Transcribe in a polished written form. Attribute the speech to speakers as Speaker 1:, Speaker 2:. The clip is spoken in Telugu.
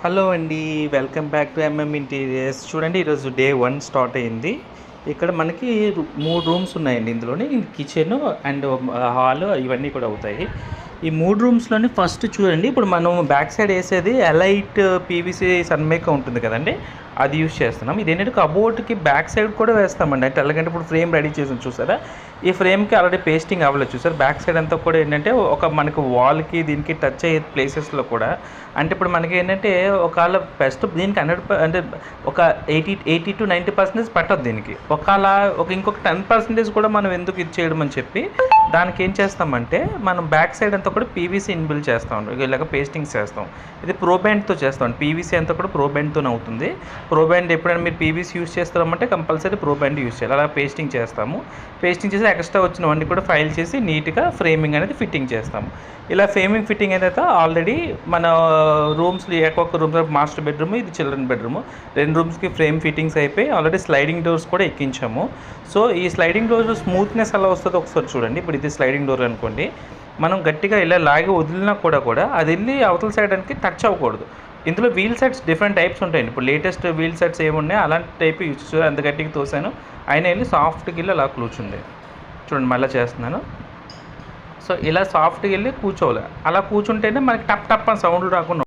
Speaker 1: హలో అండి. Welcome back to interiors. చూడండి, ఈరోజు డే 1 స్టార్ట్ అయింది. ఇక్కడ మనకి 3 రూమ్స్ ఉన్నాయండి. ఇందులోని కిచెన్ అండ్ హాల్ ఇవన్నీ కూడా అవుతాయి. ఈ 3 రూమ్స్లోని ఫస్ట్ చూడండి, ఇప్పుడు మనం బ్యాక్ సైడ్ వేసేది ఎలైట్ పీవీసీ సన్మేక ఉంటుంది కదండి, అది యూజ్ చేస్తున్నాం. ఇదేంటంటే కబోర్డ్కి బ్యాక్ సైడ్ కూడా వేస్తామండి. అంటే ఎలాగంటే ఇప్పుడు ఫ్రేమ్ రెడీ చేసి చూసారా, ఈ ఫ్రేమ్కి ఆల్రెడీ పేస్టింగ్ అవ్వలేదు చూసారు. బ్యాక్ సైడ్ అంతా కూడా ఏంటంటే ఒక మనకు వాల్కి దీనికి టచ్ అయ్యే ప్లేసెస్లో కూడా, అంటే ఇప్పుడు మనకి ఏంటంటే ఒకవేళ బెస్ట్ దీనికి 100 అంటే ఒక 80 to 90% పట్టదు దీనికి. ఒకవేళ ఇంకొక 10% కూడా మనం ఎందుకు ఇది చేయడం అని చెప్పి దానికి ఏం చేస్తామంటే మనం బ్యాక్ సైడ్ అంతా కూడా పీవీసీ ఇన్బిల్డ్ చేస్తాం. ఇలాగ పేస్టింగ్స్ చేస్తాం. ఇది ప్రోబ్యాండ్తో చేస్తాం. పీవీసీ అంతా కూడా ప్రోబ్యాండ్తోనే అవుతుంది. ప్రోబ్యాండ్ ఎప్పుడైనా మీరు పీవీసీ యూస్ చేస్తామంటే కంపల్సరీ ప్రోబ్యాండ్ యూస్ చేయాలి. అలా పేస్టింగ్ చేస్తాము. పేస్టింగ్ చేసి ఎక్స్ట్రా వచ్చినవన్నీ కూడా ఫైల్ చేసి నీట్గా ఫ్రేమింగ్ అనేది ఫిట్టింగ్ చేస్తాము. ఇలా ఫ్రేమింగ్ ఫిట్టింగ్ అయితే ఆల్రెడీ మన రూమ్స్లో ఒక్కొక్క రూమ్ మాస్టర్ బెడ్రూమ్, ఇది చిల్డ్రన్ బెడ్రూమ్, 2 రూమ్స్కి ఫ్రేమ్ ఫిట్టింగ్స్ అయిపోయి ఆల్రెడీ స్లైడింగ్ డోర్స్ కూడా ఎక్కించాము. సో ఈ స్లైడింగ్ డోర్స్ స్మూత్నెస్ ఎలా వస్తుందో ఒకసారి చూడండి. ఇప్పుడు ఇది స్లైడింగ్ డోర్ అనుకోండి, మనం గట్టిగా ఇలా లాగి వదిలినా కూడా అది వెళ్ళి అవతల సైడ్ అనేది టచ్ అవ్వకూడదు. ఇందులో వీల్ సెట్స్ డిఫరెంట్ టైప్స్ ఉంటాయండి. ఇప్పుడు లేటెస్ట్ వీల్ సెట్స్ ఏమున్నాయి అలాంటి టైప్ యూజ్ చేసి అంత గట్టిగా తోసాను, ఆయన వెళ్ళి సాఫ్ట్కి వెళ్ళి అలా కూర్చుంది. చూడండి మళ్ళీ చేస్తున్నాను. సో ఇలా సాఫ్ట్గా వెళ్ళి కూర్చోవాలి. అలా కూర్చుంటేనే మనకి టప్ టప్ అని సౌండ్ రాకుండా